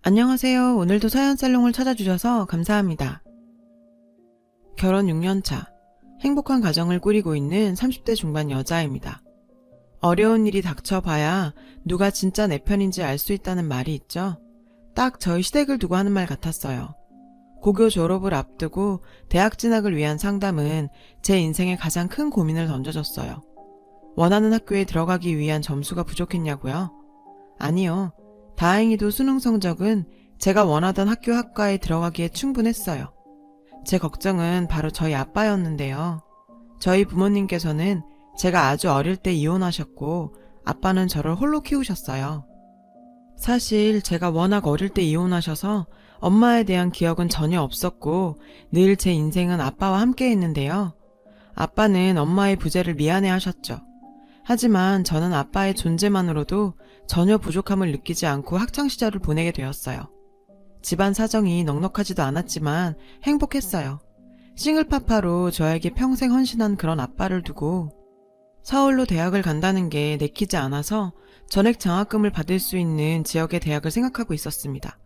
안녕하세요. 오늘도 서연살롱을 찾아주셔서 감사합니다. 결혼 6년차, 행복한 가정을 꾸리고 있는 30대 중반 여자입니다. 어려운 일이 닥쳐봐야 누가 진짜 내 편인지 알 수 있다는 말이 있죠. 딱 저희 시댁을 두고 하는 말 같았어요. 고교 졸업을 앞두고 대학 진학을 위한 상담은 제 인생의 가장 큰 고민을 던져줬어요. 원하는 학교에 들어가기 위한 점수가 부족했냐고요? 아니요. 다행히도 수능 성적은 제가 원하던 학교 학과에 들어가기에 충분했어요. 제 걱정은 바로 저희 아빠였는데요. 저희 부모님께서는 제가 아주 어릴 때 이혼하셨고 아빠는 저를 홀로 키우셨어요. 사실 제가 워낙 어릴 때 이혼하셔서 엄마에 대한 기억은 전혀 없었고 늘 제 인생은 아빠와 함께 했는데요. 아빠는 엄마의 부재를 미안해 하셨죠. 하지만 저는 아빠의 존재만으로도 전혀 부족함을 느끼지 않고 학창시절을 보내게 되었어요. 집안 사정이 넉넉하지도 않았지만 행복했어요. 싱글파파로 저에게 평생 헌신한 그런 아빠를 두고 서울로 대학을 간다는 게 내키지 않아서 전액 장학금을 받을 수 있는 지역의 대학을 생각하고 있었습니다.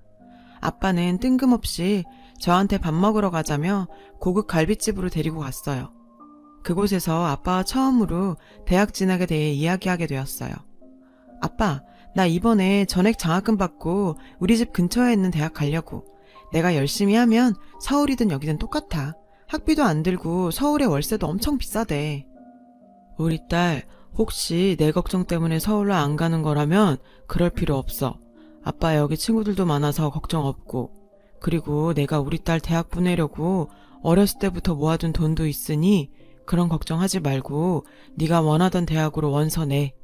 아빠는 뜬금없이 저한테 밥 먹으러 가자며 고급 갈비집으로 데리고 갔어요. 그곳에서 아빠와 처음으로 대학 진학에 대해 이야기하게 되었어요. 아빠, 나 이번에 전액 장학금 받고 우리 집 근처에 있는 대학 가려고. 내가 열심히 하면 서울이든 여기든 똑같아. 학비도 안 들고 서울의 월세도 엄청 비싸대. 우리 딸, 혹시 내 걱정 때문에 서울로 안 가는 거라면 그럴 필요 없어. 아빠 여기 친구들도 많아서 걱정 없고. 그리고 내가 우리 딸 대학 보내려고 어렸을 때부터 모아둔 돈도 있으니 그런 걱정하지 말고 네가 원하던 대학으로 원서 내.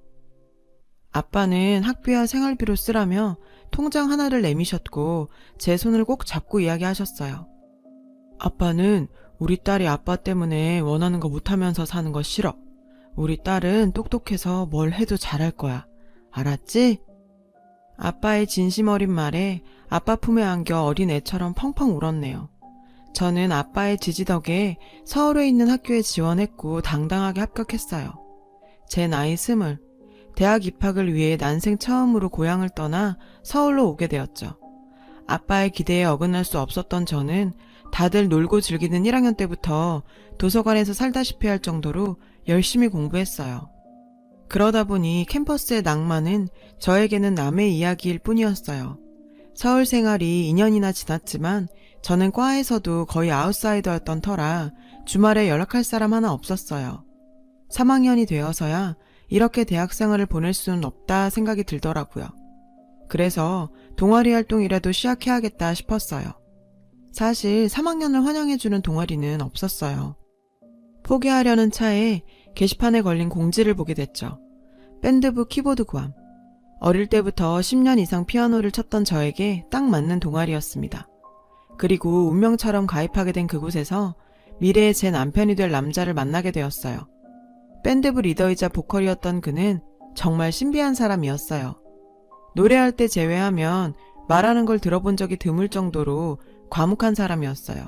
아빠는 학비와 생활비로 쓰라며 통장 하나를 내미셨고 제 손을 꼭 잡고 이야기하셨어요. 아빠는 우리 딸이 아빠 때문에 원하는 거 못하면서 사는 거 싫어. 우리 딸은 똑똑해서 뭘 해도 잘할 거야. 알았지? 아빠의 진심 어린 말에 아빠 품에 안겨 어린 애처럼 펑펑 울었네요. 저는 아빠의 지지 덕에 서울에 있는 학교에 지원했고 당당하게 합격했어요. 제 나이 20, 대학 입학을 위해 난생 처음으로 고향을 떠나 서울로 오게 되었죠. 아빠의 기대에 어긋날 수 없었던 저는 다들 놀고 즐기는 1학년 때부터 도서관에서 살다시피 할 정도로 열심히 공부했어요. 그러다 보니 캠퍼스의 낭만은 저에게는 남의 이야기일 뿐이었어요. 서울 생활이 2년이나 지났지만 저는 과에서도 거의 아웃사이더였던 터라 주말에 연락할 사람 하나 없었어요. 3학년이 되어서야 이렇게 대학생활을 보낼 수는 없다 생각이 들더라고요. 그래서 동아리 활동이라도 시작해야겠다 싶었어요. 사실 3학년을 환영해주는 동아리는 없었어요. 포기하려는 차에 게시판에 걸린 공지를 보게 됐죠. 밴드부 키보드 구함. 어릴 때부터 10년 이상 피아노를 쳤던 저에게 딱 맞는 동아리였습니다. 그리고 운명처럼 가입하게 된 그곳에서 미래의 제 남편이 될 남자를 만나게 되었어요. 밴드부 리더이자 보컬이었던 그는 정말 신비한 사람이었어요. 노래할 때 제외하면 말하는 걸 들어본 적이 드물 정도로 과묵한 사람이었어요.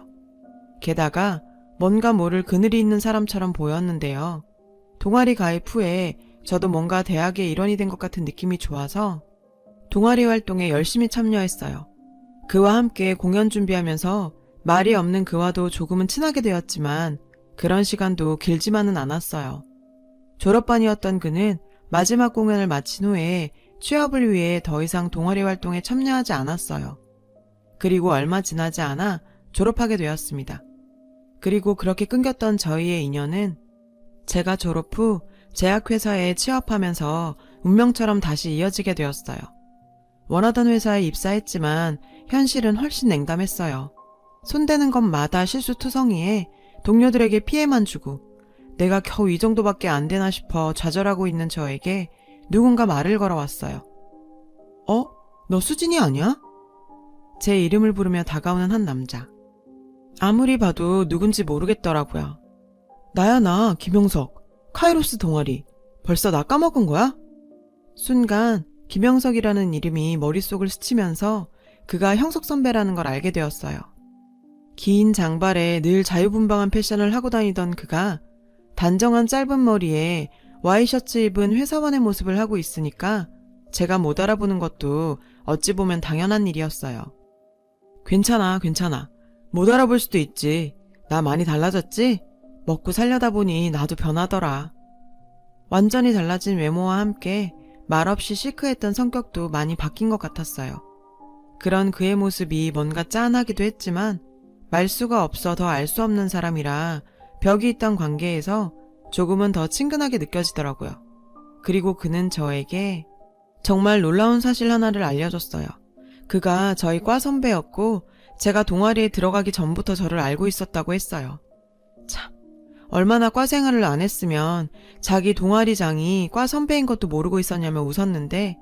게다가 뭔가 모를 그늘이 있는 사람처럼 보였는데요. 동아리 가입 후에 저도 뭔가 대학의 일원이 된 것 같은 느낌이 좋아서 동아리 활동에 열심히 참여했어요. 그와 함께 공연 준비하면서 말이 없는 그와도 조금은 친하게 되었지만 그런 시간도 길지만은 않았어요. 졸업반이었던 그는 마지막 공연을 마친 후에 취업을 위해 더 이상 동아리 활동에 참여하지 않았어요. 그리고 얼마 지나지 않아 졸업하게 되었습니다. 그리고 그렇게 끊겼던 저희의 인연은 제가 졸업 후 제약회사에 취업하면서 운명처럼 다시 이어지게 되었어요. 원하던 회사에 입사했지만 현실은 훨씬 냉담했어요. 손대는 것마다 실수투성이에 동료들에게 피해만 주고 내가 겨우 이 정도밖에 안 되나 싶어 좌절하고 있는 저에게 누군가 말을 걸어왔어요. 너 수진이 아니야? 제 이름을 부르며 다가오는 한 남자. 아무리 봐도 누군지 모르겠더라고요. 나야 나 김영석. 카이로스 동아리. 벌써 나 까먹은 거야? 순간 김영석이라는 이름이 머릿속을 스치면서 그가 형석 선배라는 걸 알게 되었어요. 긴 장발에 늘 자유분방한 패션을 하고 다니던 그가 단정한 짧은 머리에 와이셔츠 입은 회사원의 모습을 하고 있으니까 제가 못 알아보는 것도 어찌 보면 당연한 일이었어요. 괜찮아, 괜찮아. 못 알아볼 수도 있지. 나 많이 달라졌지? 먹고 살려다 보니 나도 변하더라. 완전히 달라진 외모와 함께 말없이 시크했던 성격도 많이 바뀐 것 같았어요. 그런 그의 모습이 뭔가 짠하기도 했지만 말수가 없어 더 알 수 없는 사람이라 벽이 있던 관계에서 조금은 더 친근하게 느껴지더라고요. 그리고 그는 저에게 정말 놀라운 사실 하나를 알려줬어요. 그가 저희 과 선배였고 제가 동아리에 들어가기 전부터 저를 알고 있었다고 했어요. 참, 얼마나 과 생활을 안 했으면 자기 동아리장이 과 선배인 것도 모르고 있었냐며 웃었는데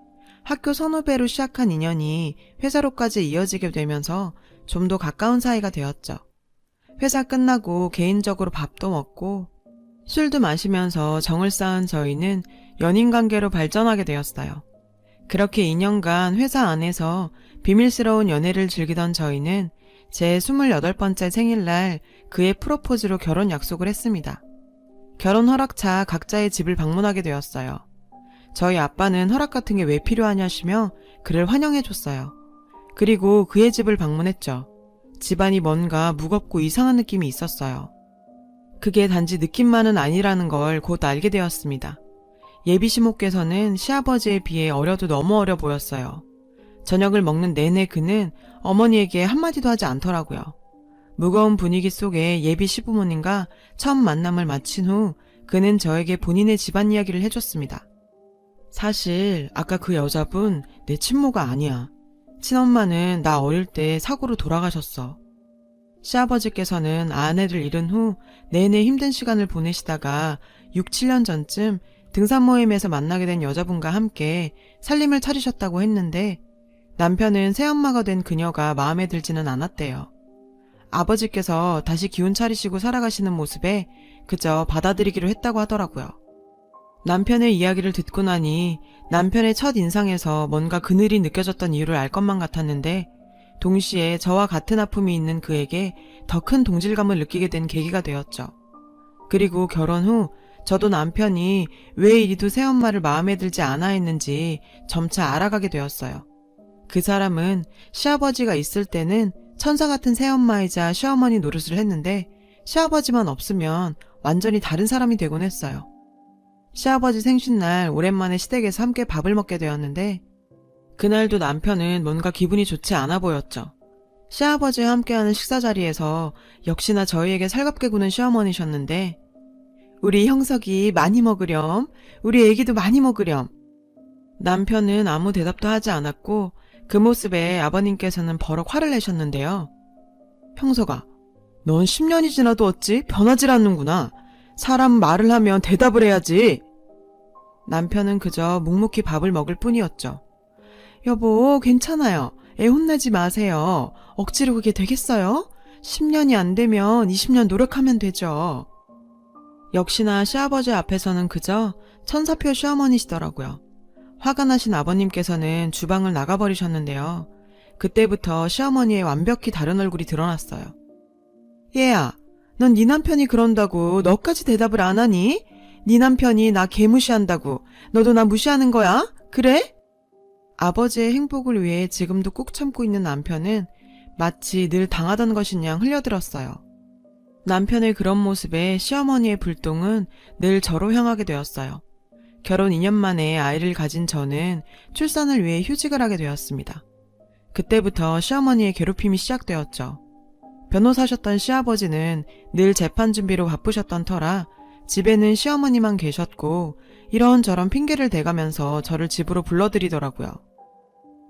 학교 선후배로 시작한 인연이 회사로까지 이어지게 되면서 좀 더 가까운 사이가 되었죠. 회사 끝나고 개인적으로 밥도 먹고 술도 마시면서 정을 쌓은 저희는 연인관계로 발전하게 되었어요. 그렇게 2년간 회사 안에서 비밀스러운 연애를 즐기던 저희는 제 28번째 생일날 그의 프로포즈로 결혼 약속을 했습니다. 결혼 허락차 각자의 집을 방문하게 되었어요. 저희 아빠는 허락 같은 게 왜 필요하냐시며 그를 환영해줬어요. 그리고 그의 집을 방문했죠. 집안이 뭔가 무겁고 이상한 느낌이 있었어요. 그게 단지 느낌만은 아니라는 걸 곧 알게 되었습니다. 예비 시모께서는 시아버지에 비해 어려도 너무 어려 보였어요. 저녁을 먹는 내내 그는 어머니에게 한마디도 하지 않더라고요. 무거운 분위기 속에 예비 시부모님과 처음 만남을 마친 후 그는 저에게 본인의 집안 이야기를 해줬습니다. 사실 아까 그 여자분 내 친모가 아니야. 친엄마는 나 어릴 때 사고로 돌아가셨어. 시아버지께서는 아내를 잃은 후 내내 힘든 시간을 보내시다가 6, 7년 전쯤 등산 모임에서 만나게 된 여자분과 함께 살림을 차리셨다고 했는데 남편은 새엄마가 된 그녀가 마음에 들지는 않았대요. 아버지께서 다시 기운 차리시고 살아가시는 모습에 그저 받아들이기로 했다고 하더라고요. 남편의 이야기를 듣고 나니 남편의 첫 인상에서 뭔가 그늘이 느껴졌던 이유를 알 것만 같았는데 동시에 저와 같은 아픔이 있는 그에게 더 큰 동질감을 느끼게 된 계기가 되었죠. 그리고 결혼 후 저도 남편이 왜 이리도 새엄마를 마음에 들지 않아 했는지 점차 알아가게 되었어요. 그 사람은 시아버지가 있을 때는 천사 같은 새엄마이자 시어머니 노릇을 했는데 시아버지만 없으면 완전히 다른 사람이 되곤 했어요. 시아버지 생신날 오랜만에 시댁에서 함께 밥을 먹게 되었는데 그날도 남편은 뭔가 기분이 좋지 않아 보였죠. 시아버지와 함께하는 식사 자리에서 역시나 저희에게 살갑게 구는 시어머니셨는데 우리 형석이 많이 먹으렴, 우리 애기도 많이 먹으렴. 남편은 아무 대답도 하지 않았고 그 모습에 아버님께서는 버럭 화를 내셨는데요. 형석아, 넌 10년이 지나도 어찌 변하질 않는구나. 사람 말을 하면 대답을 해야지. 남편은 그저 묵묵히 밥을 먹을 뿐이었죠. 여보, 괜찮아요. 애 혼내지 마세요. 억지로 그게 되겠어요? 10년이 안 되면 20년 노력하면 되죠. 역시나 시아버지 앞에서는 그저 천사표 시어머니시더라고요. 화가 나신 아버님께서는 주방을 나가버리셨는데요. 그때부터 시어머니의 완벽히 다른 얼굴이 드러났어요. 얘야, 넌 네 남편이 그런다고 너까지 대답을 안 하니? 네 남편이 나 개무시한다고 너도 나 무시하는 거야? 그래? 아버지의 행복을 위해 지금도 꾹 참고 있는 남편은 마치 늘 당하던 것인 양 흘려들었어요. 남편의 그런 모습에 시어머니의 불똥은 늘 저로 향하게 되었어요. 결혼 2년 만에 아이를 가진 저는 출산을 위해 휴직을 하게 되었습니다. 그때부터 시어머니의 괴롭힘이 시작되었죠. 변호사셨던 시아버지는 늘 재판 준비로 바쁘셨던 터라 집에는 시어머니만 계셨고 이런저런 핑계를 대가면서 저를 집으로 불러들이더라고요.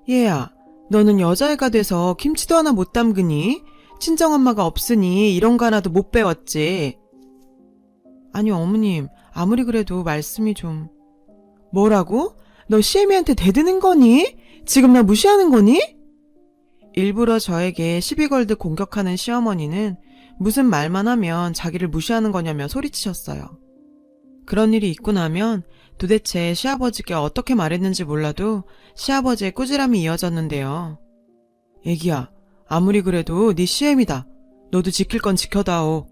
얘야, 너는 여자애가 돼서 김치도 하나 못 담그니? 친정엄마가 없으니 이런 거 하나도 못 배웠지. 아니 어머님, 아무리 그래도 말씀이 좀... 뭐라고? 너 시애미한테 대드는 거니? 지금 나 무시하는 거니? 일부러 저에게 시비 걸듯 공격하는 시어머니는 무슨 말만 하면 자기를 무시하는 거냐며 소리치셨어요. 그런 일이 있고 나면 도대체 시아버지께 어떻게 말했는지 몰라도 시아버지의 꾸지람이 이어졌는데요. 애기야, 아무리 그래도 네 시애미다. 너도 지킬 건 지켜다오.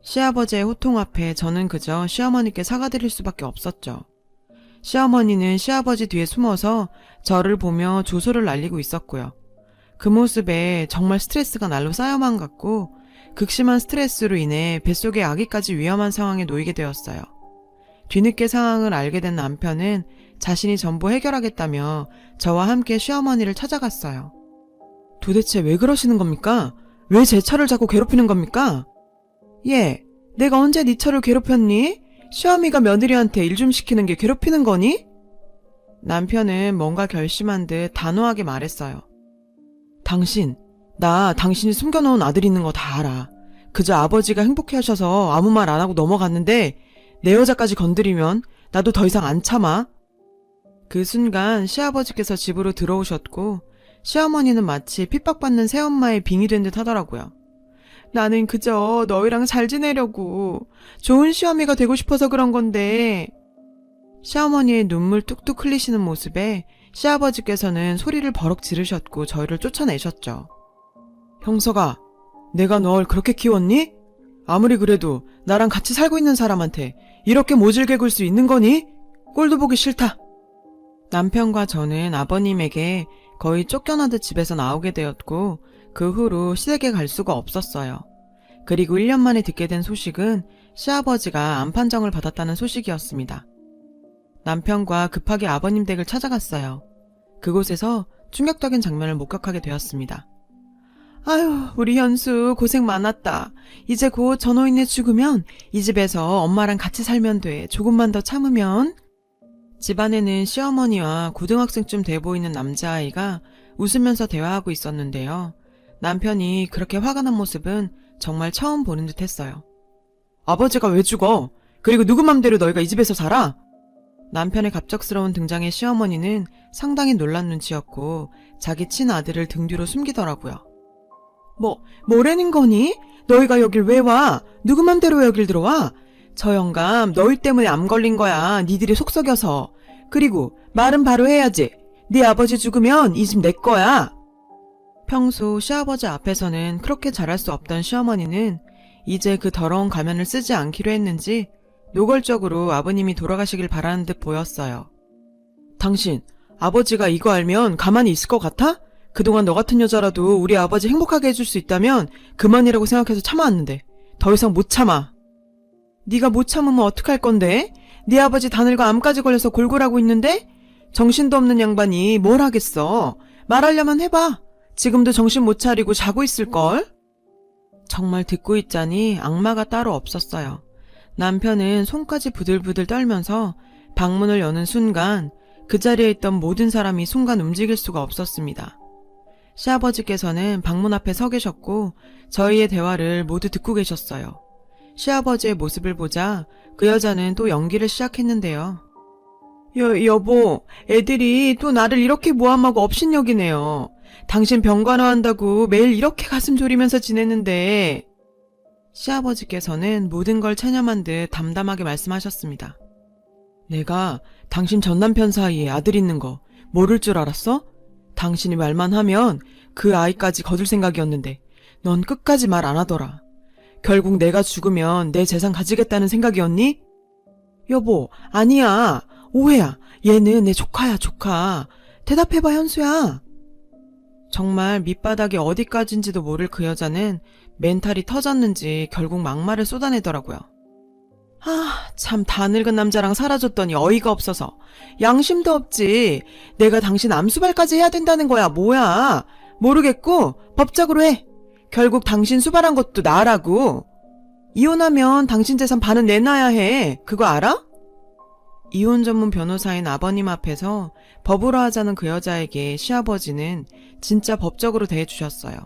시아버지의 호통 앞에 저는 그저 시어머니께 사과드릴 수밖에 없었죠. 시어머니는 시아버지 뒤에 숨어서 저를 보며 조소를 날리고 있었고요. 그 모습에 정말 스트레스가 날로 쌓여만 갔고 극심한 스트레스로 인해 뱃속의 아기까지 위험한 상황에 놓이게 되었어요. 뒤늦게 상황을 알게 된 남편은 자신이 전부 해결하겠다며 저와 함께 시어머니를 찾아갔어요. 도대체 왜 그러시는 겁니까? 왜 제 처를 자꾸 괴롭히는 겁니까? 예, 내가 언제 네 처를 괴롭혔니? 시어미가 며느리한테 일 좀 시키는 게 괴롭히는 거니? 남편은 뭔가 결심한 듯 단호하게 말했어요. 나 당신이 숨겨놓은 아들 있는 거 다 알아. 그저 아버지가 행복해 하셔서 아무 말 안 하고 넘어갔는데 내 여자까지 건드리면 나도 더 이상 안 참아. 그 순간 시아버지께서 집으로 들어오셨고 시어머니는 마치 핍박받는 새엄마의 빙이 된 듯 하더라고요. 나는 그저 너희랑 잘 지내려고 좋은 시어미가 되고 싶어서 그런 건데. 시어머니의 눈물 뚝뚝 흘리시는 모습에 시아버지께서는 소리를 버럭 지르셨고 저희를 쫓아내셨죠. 형서가, 내가 널 그렇게 키웠니? 아무리 그래도 나랑 같이 살고 있는 사람한테 이렇게 모질게 굴 수 있는 거니? 꼴도 보기 싫다. 남편과 저는 아버님에게 거의 쫓겨나듯 집에서 나오게 되었고 그 후로 시댁에 갈 수가 없었어요. 그리고 1년 만에 듣게 된 소식은 시아버지가 암 판정을 받았다는 소식이었습니다. 남편과 급하게 아버님 댁을 찾아갔어요. 그곳에서 충격적인 장면을 목격하게 되었습니다. 아유, 우리 현수 고생 많았다. 이제 곧 전호인네 죽으면 이 집에서 엄마랑 같이 살면 돼. 조금만 더 참으면. 집안에는 시어머니와 고등학생쯤 돼 보이는 남자아이가 웃으면서 대화하고 있었는데요. 남편이 그렇게 화가 난 모습은 정말 처음 보는 듯 했어요. 아버지가 왜 죽어? 그리고 누구 맘대로 너희가 이 집에서 살아? 남편의 갑작스러운 등장에 시어머니는 상당히 놀란 눈치였고 자기 친아들을 등 뒤로 숨기더라고요. 뭐라는 거니? 너희가 여길 왜 와? 누구 맘대로 여길 들어와? 저 영감 너희 때문에 암 걸린 거야. 니들이 속 썩여서. 그리고 말은 바로 해야지. 네 아버지 죽으면 이 집 내 거야. 평소 시아버지 앞에서는 그렇게 잘할 수 없던 시어머니는 이제 그 더러운 가면을 쓰지 않기로 했는지 노골적으로 아버님이 돌아가시길 바라는 듯 보였어요. 당신, 아버지가 이거 알면 가만히 있을 것 같아? 그동안 너 같은 여자라도 우리 아버지 행복하게 해줄 수 있다면 그만이라고 생각해서 참아왔는데 더 이상 못 참아. 네가 못 참으면 어떡할 건데? 네 아버지 다늘과 암까지 걸려서 골골하고 있는데? 정신도 없는 양반이 뭘 하겠어. 말하려면 해봐. 지금도 정신 못 차리고 자고 있을걸? 정말 듣고 있자니 악마가 따로 없었어요. 남편은 손까지 부들부들 떨면서 방문을 여는 순간 그 자리에 있던 모든 사람이 순간 움직일 수가 없었습니다. 시아버지께서는 방문 앞에 서 계셨고 저희의 대화를 모두 듣고 계셨어요. 시아버지의 모습을 보자 그 여자는 또 연기를 시작했는데요. 여보, 애들이 또 나를 이렇게 모함하고 업신여기네요. 당신 병간호한다고 매일 이렇게 가슴 졸이면서 지냈는데. 시아버지께서는 모든 걸 체념한 듯 담담하게 말씀하셨습니다. 내가 당신 전남편 사이에 아들 있는 거 모를 줄 알았어? 당신이 말만 하면 그 아이까지 거둘 생각이었는데 넌 끝까지 말 안 하더라. 결국 내가 죽으면 내 재산 가지겠다는 생각이었니? 여보, 아니야. 오해야. 얘는 내 조카야, 조카. 대답해봐, 현수야. 정말 밑바닥이 어디까지인지도 모를 그 여자는 멘탈이 터졌는지 결국 막말을 쏟아내더라고요. 참 다 늙은 남자랑 살아줬더니 어이가 없어서. 양심도 없지. 내가 당신 암수발까지 해야 된다는 거야. 뭐야. 모르겠고 법적으로 해. 결국 당신 수발한 것도 나라고. 이혼하면 당신 재산 반은 내놔야 해. 그거 알아? 이혼 전문 변호사인 아버님 앞에서 법으로 하자는 그 여자에게 시아버지는 진짜 법적으로 대해주셨어요.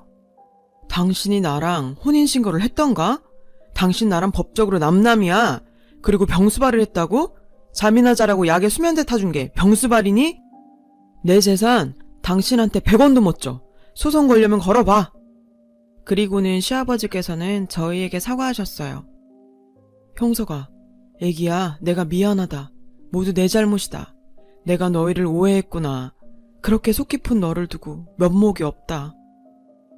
당신이 나랑 혼인신고를 했던가? 당신 나랑 법적으로 남남이야. 그리고 병수발을 했다고? 잠이나 자라고 약에 수면제 타준 게 병수발이니? 내 재산 당신한테 100원도 못 줘. 소송 걸려면 걸어봐. 그리고는 시아버지께서는 저희에게 사과하셨어요. 형서가, 애기야, 내가 미안하다. 모두 내 잘못이다. 내가 너희를 오해했구나. 그렇게 속 깊은 너를 두고 면목이 없다.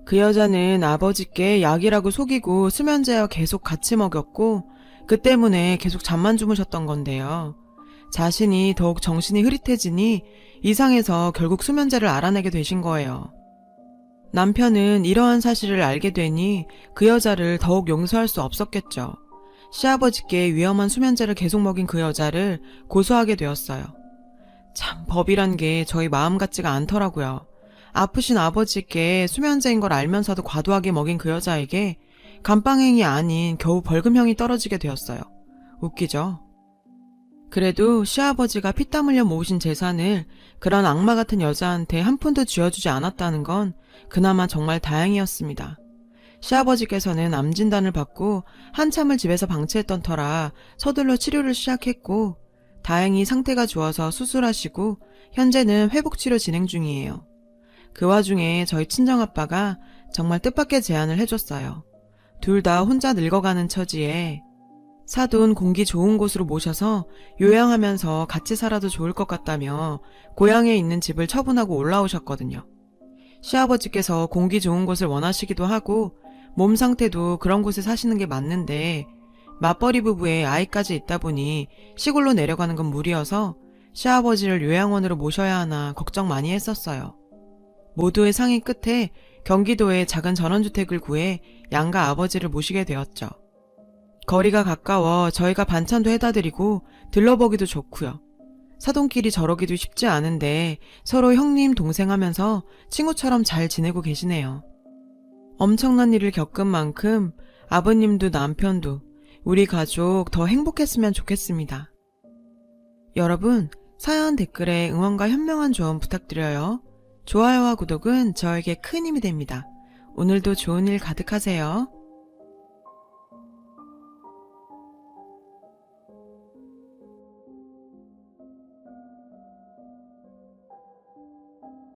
그 여자는 아버지께 약이라고 속이고 수면제와 계속 같이 먹였고 그 때문에 계속 잠만 주무셨던 건데요. 자신이 더욱 정신이 흐릿해지니 이상해서 결국 수면제를 알아내게 되신 거예요. 남편은 이러한 사실을 알게 되니 그 여자를 더욱 용서할 수 없었겠죠. 시아버지께 위험한 수면제를 계속 먹인 그 여자를 고소하게 되었어요. 참, 법이란 게 저희 마음 같지가 않더라고요. 아프신 아버지께 수면제인 걸 알면서도 과도하게 먹인 그 여자에게 감방행이 아닌 겨우 벌금형이 떨어지게 되었어요. 웃기죠? 그래도 시아버지가 피땀 흘려 모으신 재산을 그런 악마 같은 여자한테 한 푼도 쥐어주지 않았다는 건 그나마 정말 다행이었습니다. 시아버지께서는 암 진단을 받고 한참을 집에서 방치했던 터라 서둘러 치료를 시작했고, 다행히 상태가 좋아서 수술하시고 현재는 회복치료 진행 중이에요. 그 와중에 저희 친정아빠가 정말 뜻밖의 제안을 해줬어요. 둘 다 혼자 늙어가는 처지에 사돈 공기 좋은 곳으로 모셔서 요양하면서 같이 살아도 좋을 것 같다며 고향에 있는 집을 처분하고 올라오셨거든요. 시아버지께서 공기 좋은 곳을 원하시기도 하고 몸 상태도 그런 곳에 사시는 게 맞는데 맞벌이 부부에 아이까지 있다 보니 시골로 내려가는 건 무리여서 시아버지를 요양원으로 모셔야 하나 걱정 많이 했었어요. 모두의 상의 끝에 경기도에 작은 전원주택을 구해 양가 아버지를 모시게 되었죠. 거리가 가까워 저희가 반찬도 해다 드리고 들러보기도 좋고요. 사돈끼리 저러기도 쉽지 않은데 서로 형님 동생 하면서 친구처럼 잘 지내고 계시네요. 엄청난 일을 겪은 만큼 아버님도 남편도 우리 가족 더 행복했으면 좋겠습니다. 여러분, 사연 댓글에 응원과 현명한 조언 부탁드려요. 좋아요와 구독은 저에게 큰 힘이 됩니다. 오늘도 좋은 일 가득하세요.